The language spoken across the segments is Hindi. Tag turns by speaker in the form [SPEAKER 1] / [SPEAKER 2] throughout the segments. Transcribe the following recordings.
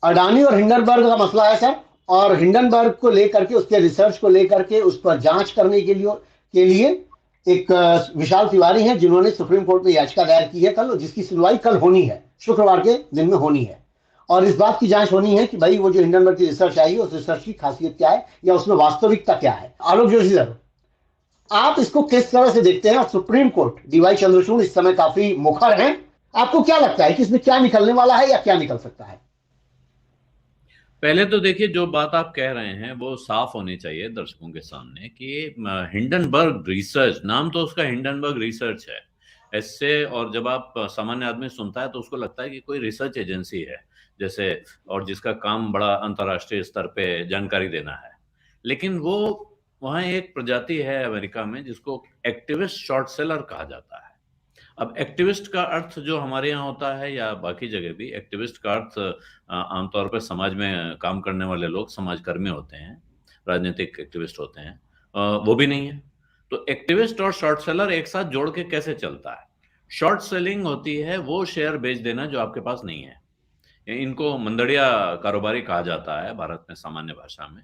[SPEAKER 1] अडानी और हिंडनबर्ग का मसला है सर। और हिंडनबर्ग को लेकर के, उसके रिसर्च को लेकर के, उस पर जांच करने के लिए एक विशाल तिवारी हैं, जिन्होंने सुप्रीम कोर्ट में याचिका दायर की है कल, जिसकी सुनवाई कल होनी है, शुक्रवार के दिन में होनी है। और इस बात की जांच होनी है कि भाई वो जो हिंडनबर्ग की रिसर्च आई है, उस रिसर्च की खासियत क्या है, या उसमें वास्तविकता क्या है। आलोक जोशी सर, आप इसको किस तरह से देखते हैं? और सुप्रीम कोर्ट, डीवाई चंद्रचूड़ इस समय काफी मुखर हैं। आपको क्या लगता है कि इसमें क्या निकलने वाला है, या क्या निकल सकता है?
[SPEAKER 2] पहले तो देखिए, जो बात आप कह रहे हैं वो साफ होनी चाहिए दर्शकों के सामने कि हिंडनबर्ग रिसर्च, नाम तो उसका हिंडनबर्ग रिसर्च है ऐसे, और जब आप सामान्य आदमी सुनता है तो उसको लगता है कि कोई रिसर्च एजेंसी है जैसे, और जिसका काम बड़ा अंतर्राष्ट्रीय स्तर पे जानकारी देना है। लेकिन वो, वहाँ एक प्रजाति है अमेरिका में जिसको एक्टिविस्ट शॉर्ट सेलर कहा जाता है। अब एक्टिविस्ट का अर्थ जो हमारे यहाँ होता है या बाकी जगह भी, एक्टिविस्ट का अर्थ आमतौर पर समाज में काम करने वाले लोग समाजकर्मी होते हैं, राजनीतिक एक्टिविस्ट होते हैं, वो भी नहीं है। तो एक्टिविस्ट और शॉर्ट सेलर एक साथ जोड़ के कैसे चलता है? शॉर्ट सेलिंग होती है वो शेयर बेच देना जो आपके पास नहीं है। इनको मंदड़िया कारोबारी कहा जाता है भारत में सामान्य भाषा में,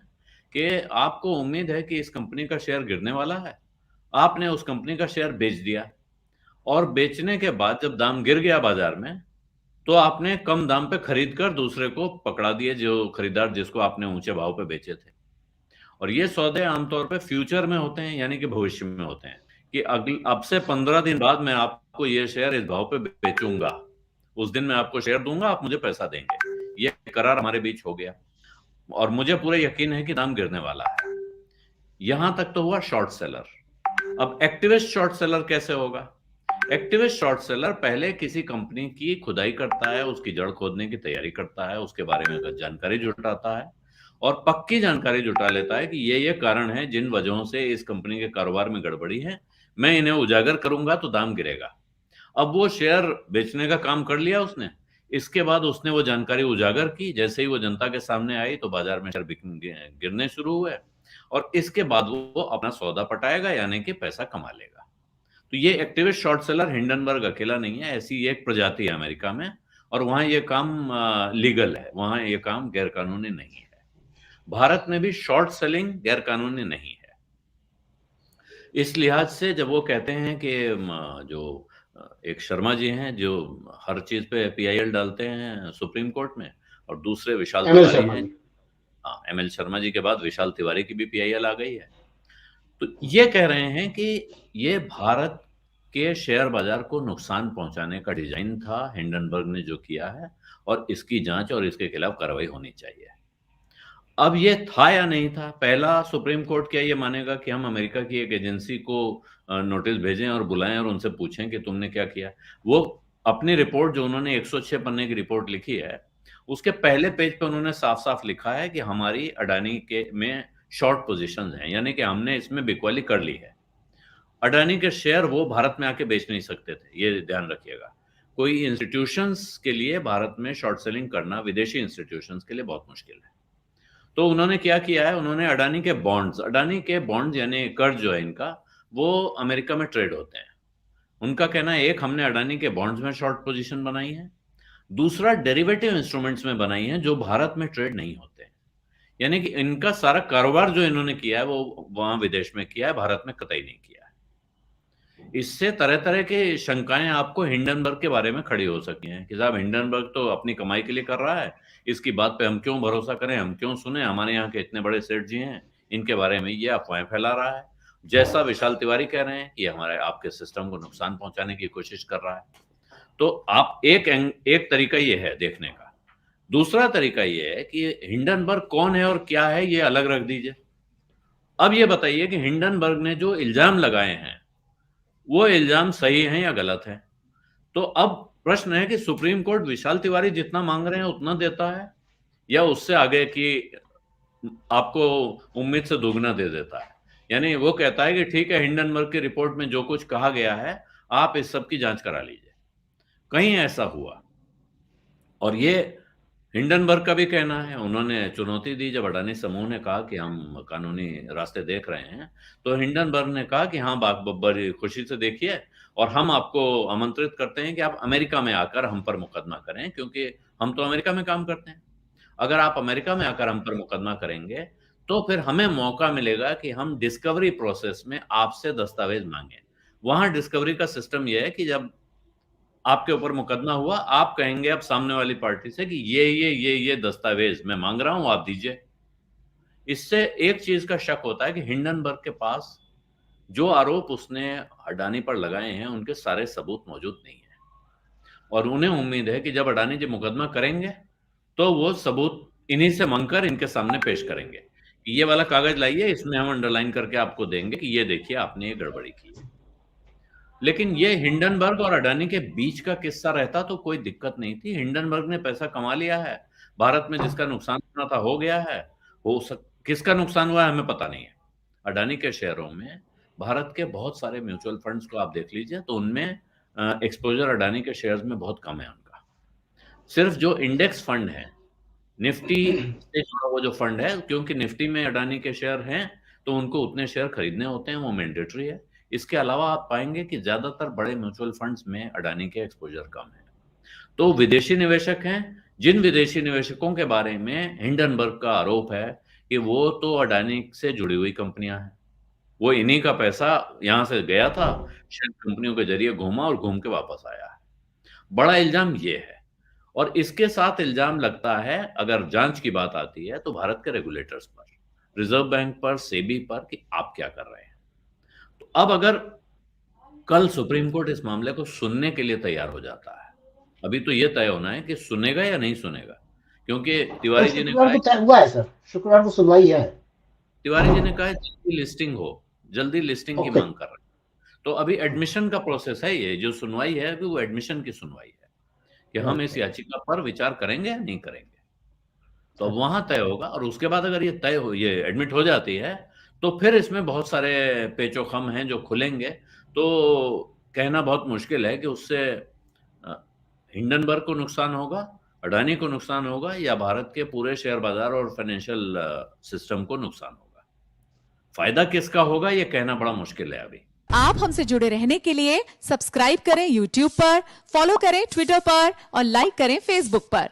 [SPEAKER 2] कि आपको उम्मीद है कि इस कंपनी का शेयर गिरने वाला है, आपने उस कंपनी का शेयर बेच दिया, और बेचने के बाद जब दाम गिर गया बाजार में, तो आपने कम दाम पे खरीद कर दूसरे को पकड़ा दिए, जो खरीदार जिसको आपने ऊंचे भाव पे बेचे थे। और ये सौदे आमतौर पे फ्यूचर में होते हैं, यानी कि भविष्य में होते हैं, कि अगले अब से 15 दिन बाद मैं आपको ये शेयर इस भाव पे बेचूंगा, उस दिन मैं आपको शेयर दूंगा, आप मुझे पैसा देंगे। ये करार हमारे बीच हो गया, और मुझे पूरा यकीन है कि दाम गिरने वाला है। यहां तक तो हुआ शॉर्ट सेलर। अब एक्टिविस्ट शॉर्ट सेलर कैसे होगा? एक्टिविस्ट शॉर्ट सेलर पहले किसी कंपनी की खुदाई करता है, उसकी जड़ खोदने की तैयारी करता है, उसके बारे में जानकारी जुटाता है, और पक्की जानकारी जुटा लेता है कि ये कारण है जिन वजहों से इस कंपनी के कारोबार में गड़बड़ी है, मैं इन्हें उजागर करूंगा तो दाम गिरेगा। अब वो शेयर बेचने का काम कर लिया उसने। इसके बाद उसने वो जानकारी उजागर की, जैसे ही वो जनता के सामने आई तो बाजार में शेयर गिरने शुरू हुए, और इसके बाद वो अपना सौदा पटाएगा, यानी कि पैसा कमा लेगा। तो ये एक्टिविस्ट शॉर्ट सेलर हिंडनबर्ग अकेला नहीं है, ऐसी एक प्रजाति है अमेरिका में, और वहां ये काम लीगल है, वहां ये काम गैर कानूनी नहीं है। भारत में भी शॉर्ट सेलिंग गैर कानूनी नहीं है। इस लिहाज से जब वो कहते हैं कि जो एक शर्मा जी हैं जो हर चीज पे पीआईएल डालते हैं सुप्रीम कोर्ट में, और दूसरे विशाल
[SPEAKER 1] एमएल
[SPEAKER 2] तिवारी
[SPEAKER 1] शर्मा
[SPEAKER 2] हैं।
[SPEAKER 1] जी।
[SPEAKER 2] हाँ, एमएल शर्मा जी के बाद विशाल तिवारी की भी पीआईएल आ गई है। तो ये कह रहे हैं कि ये भारत के शेयर बाजार को नुकसान पहुंचाने का डिजाइन था हिंडनबर्ग ने जो किया है, और इसकी जांच और इसके खिलाफ कार्रवाई होनी चाहिए। अब ये था या नहीं था? पहला, सुप्रीम कोर्ट क्या ये मानेगा कि हम अमेरिका की एक एजेंसी को नोटिस भेजें और बुलाएं और उनसे पूछें कि तुमने क्या किया? वो अपनी रिपोर्ट, जो उन्होंने 106 पन्ने की रिपोर्ट लिखी है, उसके पहले पेज पे उन्होंने साफ साफ लिखा है कि हमारी अडानी के में शॉर्ट पोजीशंस हैं, यानी कि हमने इसमें बिकवाली कर ली है। अडानी के शेयर वो भारत में आके बेच नहीं सकते थे, ये ध्यान रखिएगा। कोई इंस्टीट्यूशंस के लिए भारत में शॉर्ट सेलिंग करना, विदेशी इंस्टीट्यूशंस के लिए बहुत मुश्किल है। तो उन्होंने क्या किया है, उन्होंने अडानी के बॉन्ड्स यानी कर्ज जो है इनका, वो अमेरिका में ट्रेड होते हैं। उनका कहना है, एक, हमने अडानी के बॉन्ड्स में शॉर्ट पोजीशन बनाई है, दूसरा डेरिवेटिव इंस्ट्रूमेंट्स में बनाई है जो भारत में ट्रेड नहीं होते हैं। यानी कि इनका सारा कारोबार जो इन्होंने किया है वो वहां विदेश में किया है, भारत में कतई नहीं किया है। इससे तरह तरह के शंकाएं आपको हिंडनबर्ग के बारे में खड़ी हो सकती हैं कि साहब हिंडनबर्ग तो अपनी कमाई के लिए कर रहा है, इसकी बात पे हम क्यों भरोसा करें, हम क्यों सुने, हमारे यहाँ के इतने बड़े सेठ जी हैं, इनके बारे में ये अफवाहें फैला रहा है। जैसा विशाल तिवारी कह रहे हैं कि हमारे आपके सिस्टम को नुकसान पहुंचाने की कोशिश कर रहा है। तो आप एक तरीका ये है देखने का। दूसरा तरीका ये है कि हिंडनबर्ग कौन है और क्या है ये अलग रख दीजिए। अब ये बताइए कि हिंडनबर्ग ने जो इल्जाम लगाए हैं वो इल्जाम सही हैं या गलत हैं? तो अब प्रश्न है कि सुप्रीम कोर्ट विशाल तिवारी जितना मांग रहे हैं उतना देता है, या उससे आगे कि आपको उम्मीद से दोगुना दे देता है। यानी वो कहता है कि ठीक है, हिंडनबर्ग की रिपोर्ट में जो कुछ कहा गया है आप इस सब की जांच करा लीजिए। कहीं ऐसा हुआ, और ये हिंडनबर्ग का भी कहना है, उन्होंने चुनौती दी जब अडानी समूह ने कहा कि हम कानूनी रास्ते देख रहे हैं, तो हिंडनबर्ग ने कहा कि हाँ, बड़ी खुशी से देखिए, और हम आपको आमंत्रित करते हैं कि आप अमेरिका में आकर हम पर मुकदमा करें, क्योंकि हम तो अमेरिका में काम करते हैं। अगर आप अमेरिका में आकर हम पर मुकदमा करेंगे तो फिर हमें मौका मिलेगा कि हम डिस्कवरी प्रोसेस में आपसे दस्तावेज मांगे। वहां डिस्कवरी का सिस्टम यह है कि जब आपके ऊपर मुकदमा हुआ, आप कहेंगे अब सामने वाली पार्टी से कि ये दस्तावेज मैं मांग रहा हूं, आप दीजिए। इससे एक चीज का शक होता है कि हिंडनबर्ग के पास जो आरोप उसने अडानी पर लगाए हैं उनके सारे सबूत मौजूद नहीं है, और उन्हें उम्मीद है कि जब अडानी जी मुकदमा करेंगे तो वो सबूत इन्हीं से मांगकर इनके सामने पेश करेंगे। ये वाला कागज लाइए, इसमें हम अंडरलाइन करके आपको देंगे कि ये देखिए आपने ये गड़बड़ी की है। लेकिन ये हिंडनबर्ग और अडानी के बीच का किस्सा रहता तो कोई दिक्कत नहीं थी। हिंडनबर्ग ने पैसा कमा लिया है, भारत में जिसका नुकसान होना था हो गया है। किसका नुकसान हुआ है हमें पता नहीं है। अडानी के शेयरों में भारत के बहुत सारे म्यूचुअल फंड्स को आप देख लीजिए तो उनमें एक्सपोजर अडानी के शेयर्स में बहुत कम है उनका। सिर्फ जो इंडेक्स फंड है, निफ्टी से जुड़ा वो जो फंड है, क्योंकि निफ्टी में अडानी के शेयर हैं तो उनको उतने शेयर खरीदने होते हैं, वो मैंडेटरी है। इसके अलावा आप पाएंगे कि ज्यादातर बड़े म्यूचुअल फंड्स में अडानी के एक्सपोजर कम है। तो विदेशी निवेशक हैं, जिन विदेशी निवेशकों के बारे में हिंडनबर्ग का आरोप है कि वो तो अडानी से जुड़ी हुई कंपनियां हैं, वो इन्हीं का पैसा यहां से गया था, शायद कंपनियों के जरिए घूमा और घूम के वापस आया है। बड़ा इल्जाम ये है। और इसके साथ इल्जाम लगता है, अगर जांच की बात आती है तो भारत के रेगुलेटर्स पर, रिजर्व बैंक पर, सेबी पर, कि आप क्या कर रहे हैं। तो अब अगर कल सुप्रीम कोर्ट इस मामले को सुनने के लिए तैयार हो जाता है, अभी तो ये तय होना है कि सुनेगा या नहीं सुनेगा, क्योंकि तिवारी जी ने
[SPEAKER 1] शुक्रवार
[SPEAKER 2] कहा
[SPEAKER 1] को तय हुआ है सर, शुक्रवार को सुनवाई है।
[SPEAKER 2] तिवारी जी ने कहा जल्दी लिस्टिंग हो, जल्दी लिस्टिंग की
[SPEAKER 1] ओके।
[SPEAKER 2] मांग कर रहे हैं। तो अभी एडमिशन का प्रोसेस है, ये जो सुनवाई है अभी वो एडमिशन की सुनवाई है कि हम इस याचिका पर विचार करेंगे या नहीं करेंगे। तो अब वहां तय होगा, और उसके बाद अगर ये एडमिट हो जाती है तो फिर इसमें बहुत सारे पेचोखम हैं जो खुलेंगे। तो कहना बहुत मुश्किल है कि उससे हिंडनबर्ग को नुकसान होगा, अडानी को नुकसान होगा, या भारत के पूरे शेयर बाजार और फाइनेंशियल सिस्टम को नुकसान होगा। फायदा किसका होगा ये कहना बड़ा मुश्किल है अभी।
[SPEAKER 3] आप हमसे जुड़े रहने के लिए सब्सक्राइब करें YouTube पर, फॉलो करें Twitter पर और लाइक करें Facebook पर।